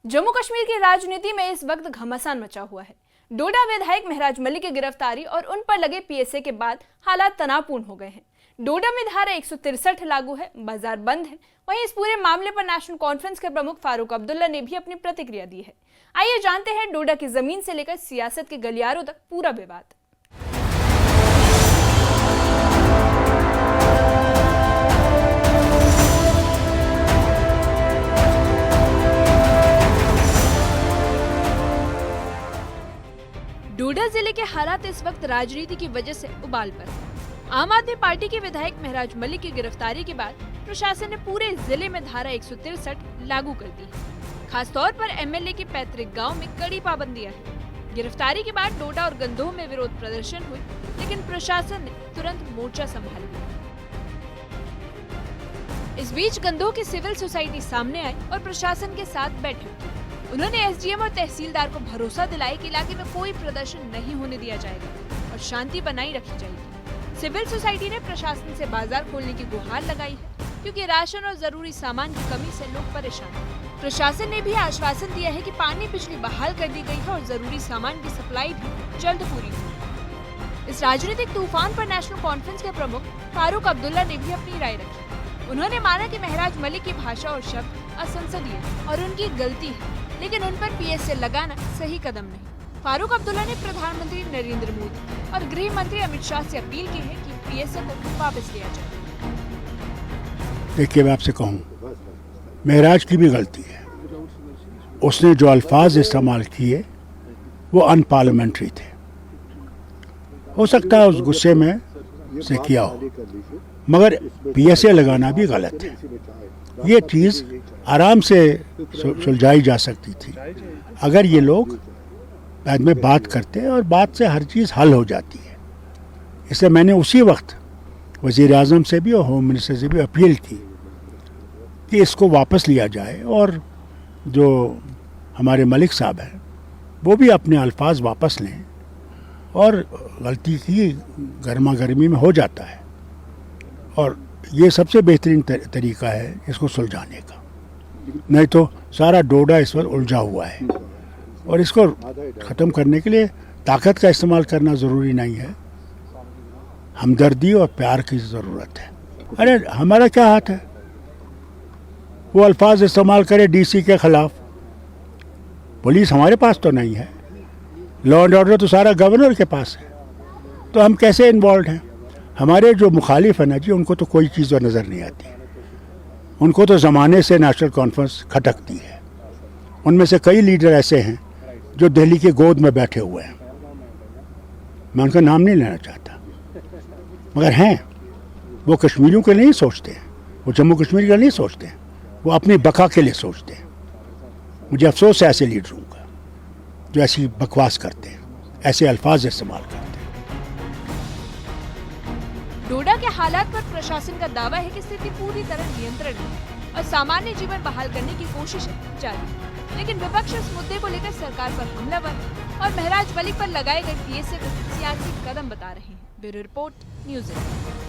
जम्मू कश्मीर की राजनीति में इस वक्त घमासान मचा हुआ है। डोडा विधायक महराज मलिक की गिरफ्तारी और उन पर लगे पीएसए के बाद हालात तनावपूर्ण हो गए हैं। डोडा में धारा 163 लागू है, बाजार बंद है। वहीं इस पूरे मामले पर नेशनल कॉन्फ्रेंस के प्रमुख फारूक अब्दुल्ला ने भी अपनी प्रतिक्रिया दी है। आइए जानते हैं डोडा की जमीन से लेकर सियासत के गलियारों तक पूरा विवाद। डोडा जिले के हालात इस वक्त राजनीति की वजह से उबाल पर हैं। आम आदमी पार्टी के विधायक महराज मलिक की गिरफ्तारी के बाद प्रशासन ने पूरे जिले में धारा 163 लागू कर दी है। खासतौर पर एमएलए के पैतृक गांव में कड़ी पाबंदियां हैं। गिरफ्तारी के बाद डोडा और गंदोह में विरोध प्रदर्शन हुए, लेकिन प्रशासन ने तुरंत मोर्चा संभाल लिया। इस बीच गंदोह की सिविल सोसाइटी सामने आई और प्रशासन के साथ बैठक की। उन्होंने एसडीएम और तहसीलदार को भरोसा दिलाया कि इलाके में कोई प्रदर्शन नहीं होने दिया जाएगा और शांति बनाई रखी जाएगी। सिविल सोसाइटी ने प्रशासन से बाजार खोलने की गुहार लगाई है, क्योंकि राशन और जरूरी सामान की कमी से लोग परेशान हैं। प्रशासन ने भी आश्वासन दिया है कि पानी बिजली बहाल कर दी गई है और जरूरी सामान की सप्लाई भी जल्द पूरी होगी। इस राजनीतिक तूफान पर नेशनल कॉन्फ्रेंस के प्रमुख फारूक अब्दुल्ला ने भी अपनी राय रखी। उन्होंने माना कि महराज मलिक की भाषा और शब्द असंसदीय और उनकी गलती है, लेकिन उन पर पीएसए लगाना सही कदम नहीं। फारूक अब्दुल्ला ने प्रधानमंत्री नरेंद्र मोदी और गृह मंत्री अमित शाह से अपील की है कि पीएसए को वापस लिया जाए। देखिए, मैं आपसे कहूँ, महराज की भी गलती है। उसने जो अल्फाज इस्तेमाल किए वो अनपार्लियामेंट्री थे। हो सकता है उस गुस्से में से किया हो, मगर पीएसए लगाना भी गलत है। ये चीज़ आराम से सुलझाई जा सकती थी अगर ये लोग बाद में बात करते, और बात से हर चीज़ हल हो जाती है। इसलिए मैंने उसी वक्त वज़ीर आज़म से भी और होम मिनिस्टर से भी अपील की कि इसको वापस लिया जाए, और जो हमारे मलिक साहब हैं वो भी अपने अल्फाज वापस लें। और गलती की गर्मा गर्मी में हो जाता है, और ये सबसे बेहतरीन तरीका है इसको सुलझाने का। नहीं तो सारा डोडा इस पर उलझा हुआ है, और इसको ख़त्म करने के लिए ताकत का इस्तेमाल करना ज़रूरी नहीं है। हमदर्दी और प्यार की ज़रूरत है। अरे हमारा क्या हाथ है? वो अल्फाज इस्तेमाल करे डीसी के ख़िलाफ़। पुलिस हमारे पास तो नहीं है, लॉ एंड ऑर्डर तो सारा गवर्नर के पास है। तो हम कैसे इन्वॉल्व हैं? हमारे जो मुखालिफ है ना जी, उनको तो कोई चीज़ नज़र नहीं आती। उनको तो ज़माने से नेशनल कॉन्फ्रेंस खटकती है। उनमें से कई लीडर ऐसे हैं जो दिल्ली की गोद में बैठे हुए हैं। मैं उनका नाम नहीं लेना चाहता, मगर हैं। वो कश्मीरियों के लिए नहीं सोचते हैं, वो जम्मू कश्मीर के लिए नहीं सोचते हैं, वो अपनी बका के लिए सोचते हैं। मुझे अफसोस है ऐसे लीडरों का जो ऐसी बकवास करते हैं, ऐसे अल्फाज इस्तेमाल करते हैं। डोडा के हालात पर प्रशासन का दावा है कि स्थिति पूरी तरह नियंत्रण में है और सामान्य जीवन बहाल करने की कोशिशें जारी है। लेकिन विपक्ष इस मुद्दे को लेकर सरकार पर हमलावर और महराज मलिक पर लगाए गए पीएसए को सियासी कदम बता रहे हैं। Bureau report, news 8।